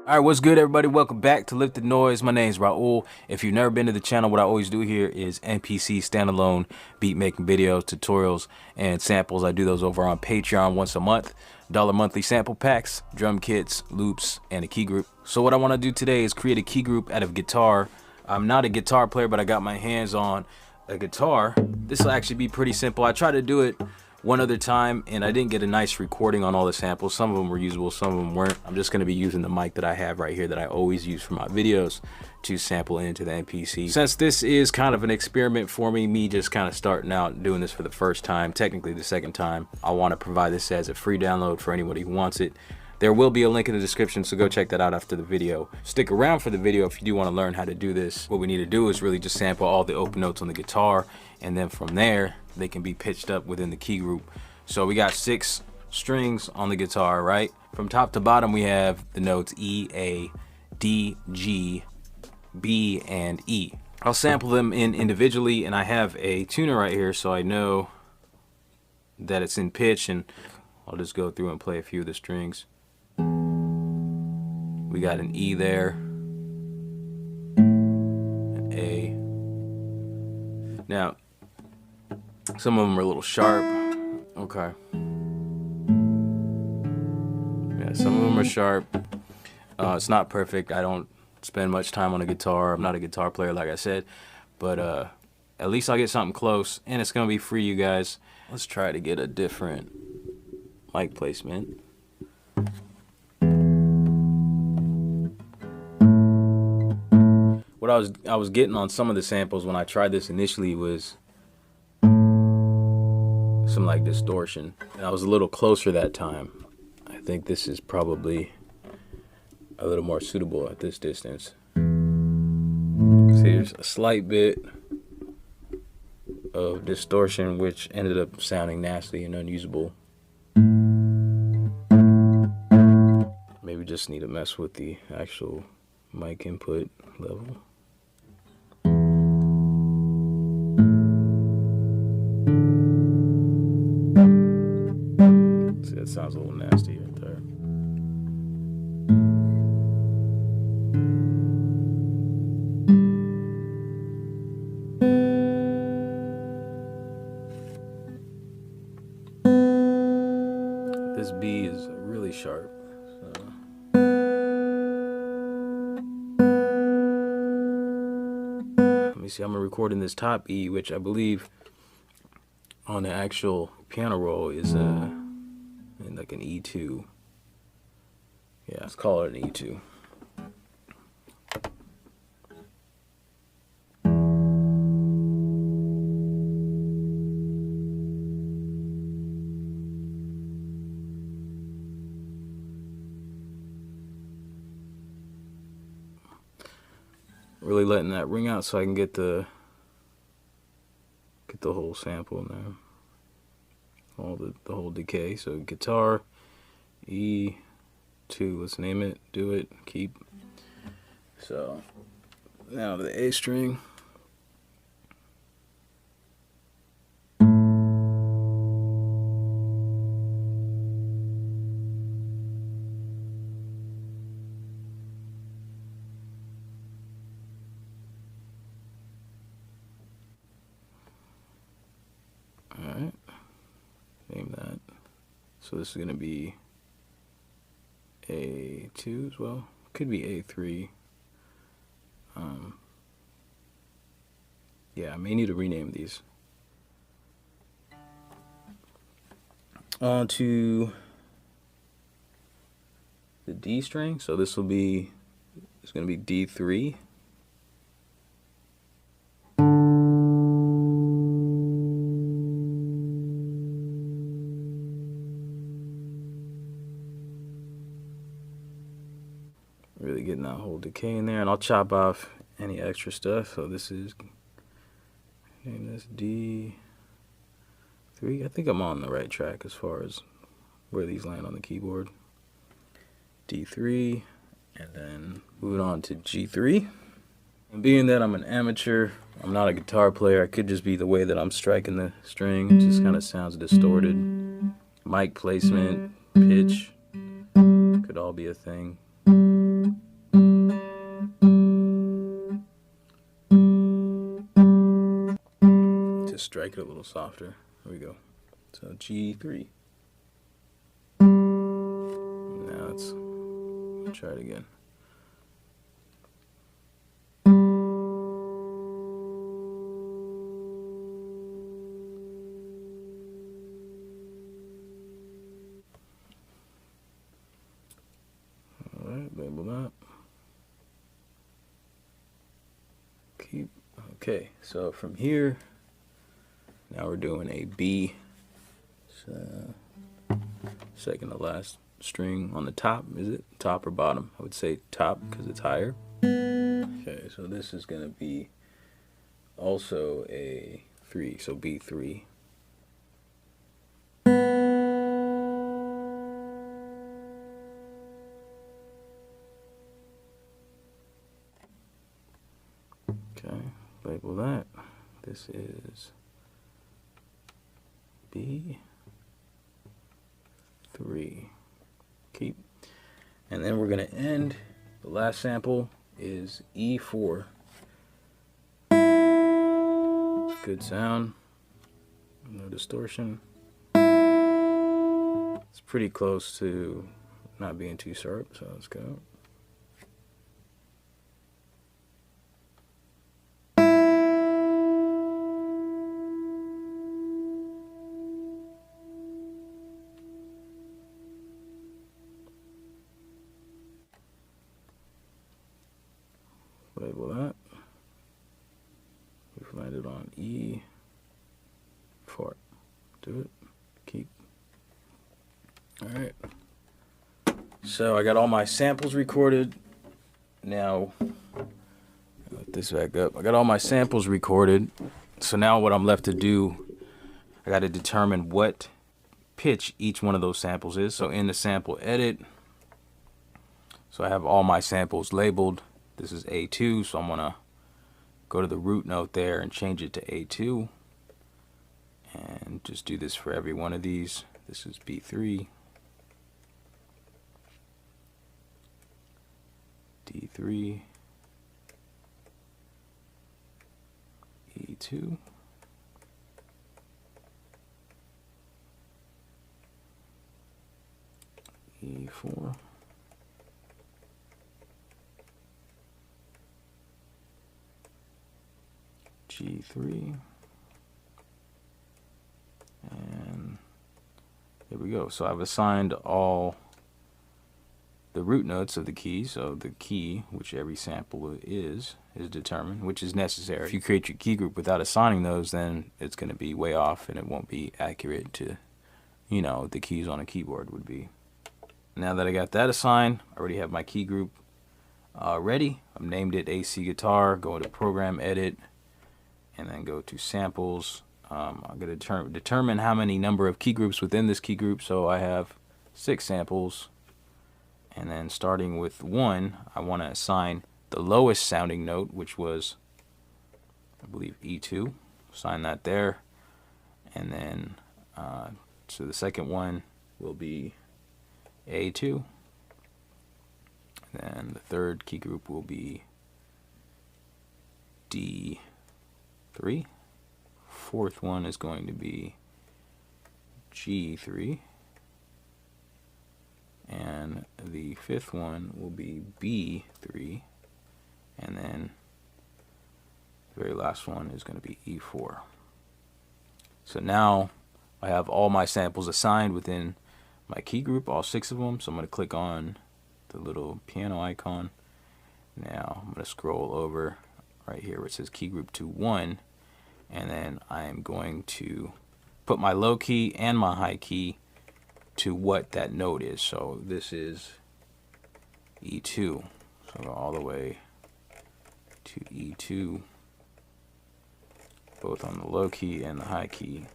Alright, what's good everybody? Welcome back to Lifted Noise. My name's Raul. If you've never been to the channel, what I always do here is MPC Standalone beat making videos, tutorials, and samples. I do those over on Patreon once a month. $1 monthly sample packs, drum kits, loops, and a key group. So what I want to do today is create a key group out of guitar. I'm not a guitar player, but I got my hands on a guitar. This will actually be pretty simple. I tried to do it one other time and I didn't get a nice recording on all the samples. Some of them were usable, some of them weren't. I'm just going to be using the mic that I have right here that I always use for my videos to sample into the MPC. Since this is kind of an experiment for me just kind of starting out doing this for the first time, technically the second time, I want to provide this as a free download for anybody who wants it. There will be a link in the description, so go check that out after the video. Stick around for the video if you do want to learn how to do this. What we need to do is really just sample all the open notes on the guitar, and then from there, they can be pitched up within the key group. So we got 6 strings on the guitar, right? From top to bottom, we have the notes E, A, D, G, B, and E. I'll sample them in individually, and I have a tuner right here so I know that it's in pitch, and I'll just go through and play a few of the strings. We got an E there, an A. Now, some of them are a little sharp. Okay. Yeah, some of them are sharp. It's not perfect. I don't spend much time on a guitar. I'm not a guitar player, like I said, but at least I'll get something close, and it's gonna be free, you guys. Let's try to get a different mic placement. What I was getting on some of the samples when I tried this initially was some like distortion, and I was a little closer that time. I think this is probably a little more suitable at this distance. See, there's a slight bit of distortion which ended up sounding nasty and unusable. Maybe just need to mess with the actual mic input level. See, that sounds a little nasty right there. This B is really sharp. See, I'm recording this top E, which I believe on the actual piano roll is like an E2. Yeah, let's call it an E2. Really letting that ring out so I can get the whole sample in there, all the whole decay. So guitar, E2, let's name it, do it, keep. So now the A string. Alright, name that. So this is going to be A2 as well. Could be A3. Yeah, I may need to rename these. On to the D string. So this will be, it's going to be D3. Really getting that whole decay in there, and I'll chop off any extra stuff. So this is, name this D3. I think I'm on the right track as far as where these land on the keyboard. D3, and then moving on to G3. And being that I'm an amateur, I'm not a guitar player, it could just be the way that I'm striking the string. It just kind of sounds distorted. Mic placement, pitch, could all be a thing. strike it a little softer. There we go. So G3. Now let's try it again. Alright, label that. Keep. Okay, so from here, now we're doing a B, second to last string on the top. Is it top or bottom? I would say top because it's higher. Okay, so this is going to be also a 3, so B3. Okay, label that. This is B3. Keep. And then we're going to end. The last sample is E4. Good sound. No distortion. It's pretty close to not being too sharp, so let's go. Label that. We've landed on E4. Do it. Keep. Alright. So I got all my samples recorded. Now, let this back up. I got all my samples recorded. So now what I'm left to do, I got to determine what pitch each one of those samples is. So in the sample edit, so I have all my samples labeled. This is A2, so I'm gonna go to the root note there and change it to A2, and just do this for every one of these. This is B3, D3, E2, E4, G3, and there we go. So I've assigned all the root notes of the key. So the key, which every sample is determined, which is necessary. If you create your key group without assigning those, then it's going to be way off and it won't be accurate to, you know, the keys on a keyboard would be. Now that I got that assigned, I already have my key group ready. I've named it AC Guitar. Go to Program Edit, and then go to Samples. I'm going to determine how many number of key groups within this key group. So I have 6 samples. And then starting with 1, I want to assign the lowest sounding note, which was, I believe, E2. Assign that there. And then, so the second one will be A2. And then the third key group will be D3. Fourth one is going to be G3. And the fifth one will be B3. And then the very last one is going to be E4. So now I have all my samples assigned within my key group, all 6 of them. So I'm going to click on the little piano icon. Now I'm going to scroll over right here where it says key group to 1, and then I am going to put my low key and my high key to what that note is. So this is E2, so go all the way to E2, both on the low key and the high key.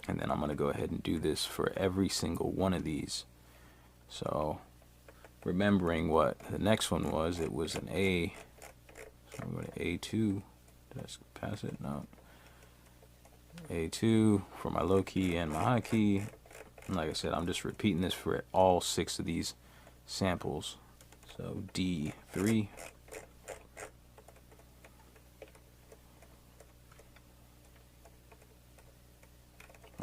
And then I'm going to go ahead and do this for every single one of these. So remembering what the next one was, it was an A. So I'm going to A2. Did I pass it? No. A2 for my low key and my high key. And like I said, I'm just repeating this for all 6 of these samples. So D3.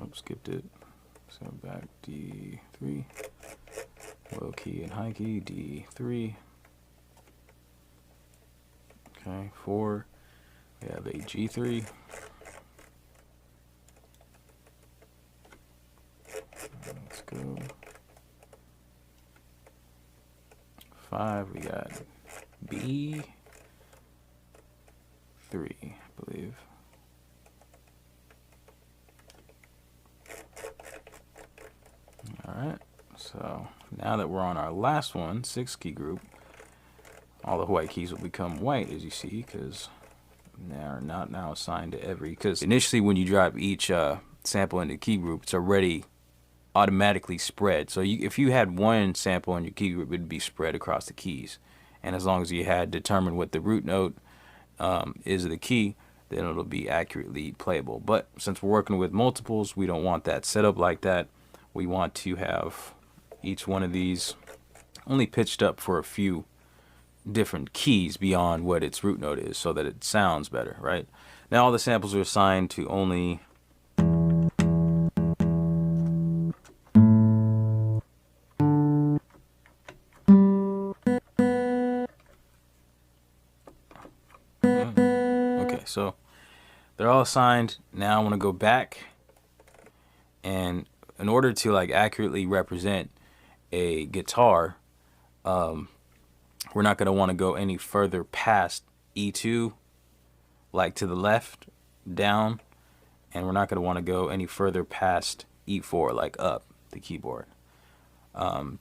Oh, skipped it. So back D3, low key and high key, D3. Okay, 4. We have a G3. Let's go. 5, we got B3, I believe. Alright, so now that we're on our last one, 6 key group, all the white keys will become white, as you see, because they're not now assigned to every, because initially when you drop each sample into key group, it's already automatically spread. So if you had one sample in your key group, it would be spread across the keys. And as long as you had determined what the root note is of the key, then it'll be accurately playable. But since we're working with multiples, we don't want that set up like that. We want to have each one of these only pitched up for a few different keys beyond what its root note is, so that it sounds better, right? Now all the samples are assigned to only okay, so they're all assigned. Now I want to go back, and in order to like accurately represent a guitar, we're not going to want to go any further past E2, like to the left, down, and we're not going to want to go any further past E4, like up the keyboard.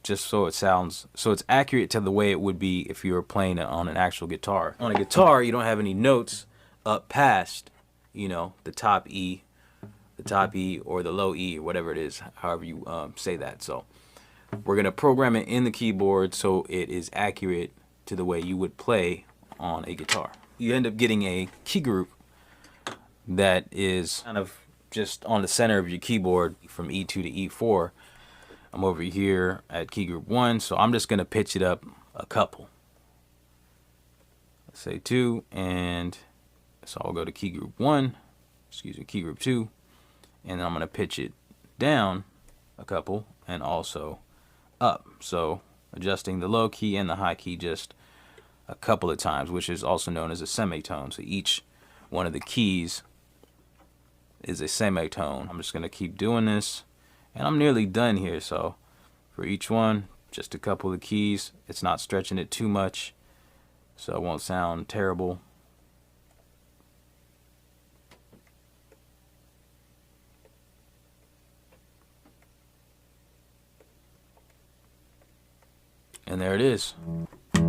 Just so it sounds, so it's accurate to the way it would be if you were playing it on an actual guitar. On a guitar, you don't have any notes up past, you know, the top E, or the low E, or whatever it is, however you say that. So we're going to program it in the keyboard so it is accurate to the way you would play on a guitar. You end up getting a key group that is kind of just on the center of your keyboard from E2 to E4. I'm over here at key group 1, so I'm just going to pitch it up a couple. Let's say 2, and so I'll go to key group 1, excuse me, key group 2, and then I'm going to pitch it down a couple and also up. So adjusting the low key and the high key just a couple of times, which is also known as a semitone. So each one of the keys is a semitone. I'm just going to keep doing this, and I'm nearly done here. So for each one, just a couple of keys. It's not stretching it too much, so it won't sound terrible. And there it is. Try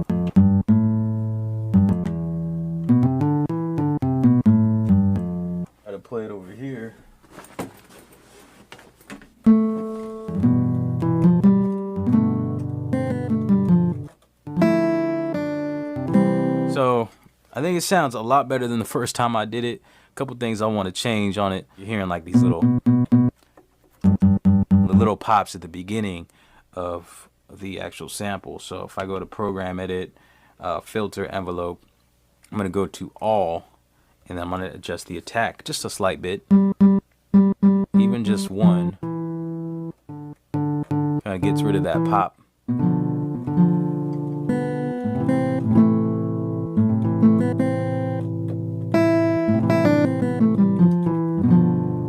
to play it over here. So I think it sounds a lot better than the first time I did it. A couple things I want to change on it. You're hearing like these little pops at the beginning of the actual sample. So if I go to program, edit, filter, envelope, I'm going to go to all, and then I'm going to adjust the attack just a slight bit, even just one. Kind of gets rid of that pop.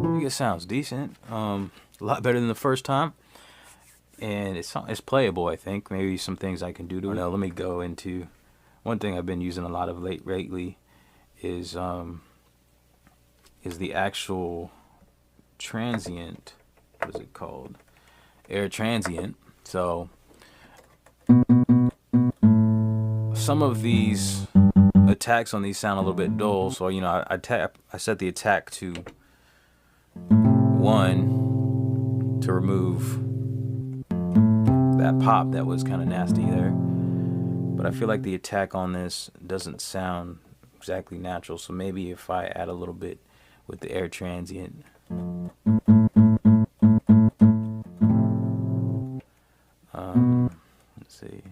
I think it sounds decent, a lot better than the first time. And it's playable, I think. Maybe some things I can do to it. Now, let me go into one thing I've been using a lot of lately is the actual transient. What is it called? Air transient. So some of these attacks on these sound a little bit dull. So you know, I set the attack to 1 to remove that pop that was kind of nasty there, but I feel like the attack on this doesn't sound exactly natural, so maybe if I add a little bit with the air transient. Let's see.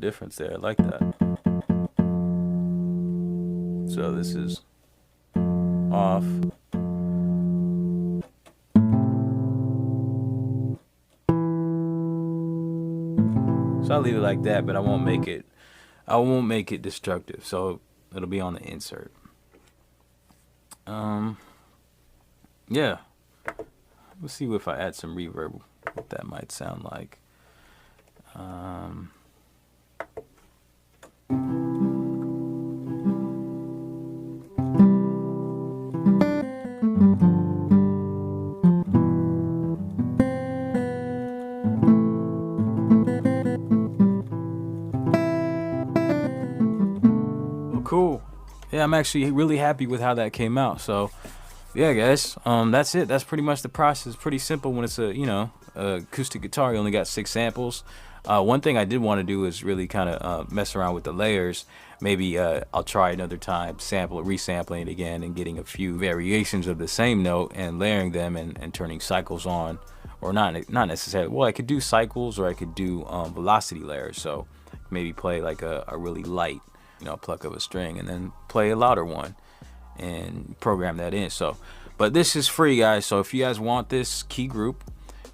difference there. I like that. So this is off. So I'll leave it like that, but I won't make it destructive. So it'll be on the insert. Yeah. Let's see if I add some reverb, what that might sound like. Cool. Yeah, I'm actually really happy with how that came out. So yeah, guys, that's it. That's pretty much the process. Pretty simple when it's a, you know, acoustic guitar. You only got 6 samples. One thing I did want to do is really kind of mess around with the layers. Maybe I'll try another time, resampling it again and getting a few variations of the same note and layering them and turning cycles on, or not necessarily. Well, I could do cycles, or I could do velocity layers. So maybe play like a really light, you know, pluck of a string, and then play a louder one and program that in. So, but this is free, guys. So if you guys want this key group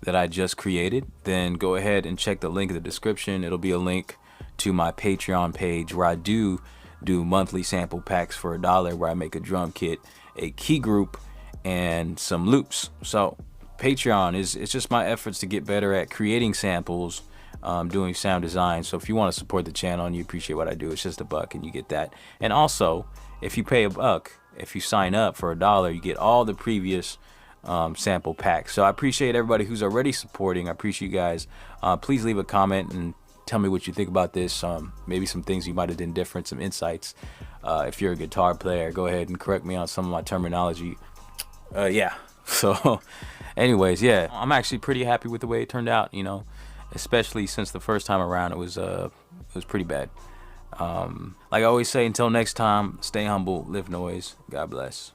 that I just created, then go ahead and check the link in the description. It'll be a link to my Patreon page where I do monthly sample packs for $1, where I make a drum kit, a key group, and some loops. So Patreon it's just my efforts to get better at creating samples, doing sound design. So if you want to support the channel and you appreciate what I do, it's just $1 and you get that. And also, if you pay $1, if you sign up for $1, you get all the previous sample packs. So I appreciate everybody who's already supporting. I appreciate you guys. Please leave a comment and tell me what you think about this. Maybe some things you might have done different, some insights. If you're a guitar player, go ahead and correct me on some of my terminology. Yeah. So anyways, yeah, I'm actually pretty happy with the way it turned out, you know, especially since the first time around it was pretty bad. Like I always say, until next time, stay humble, live noise. God bless.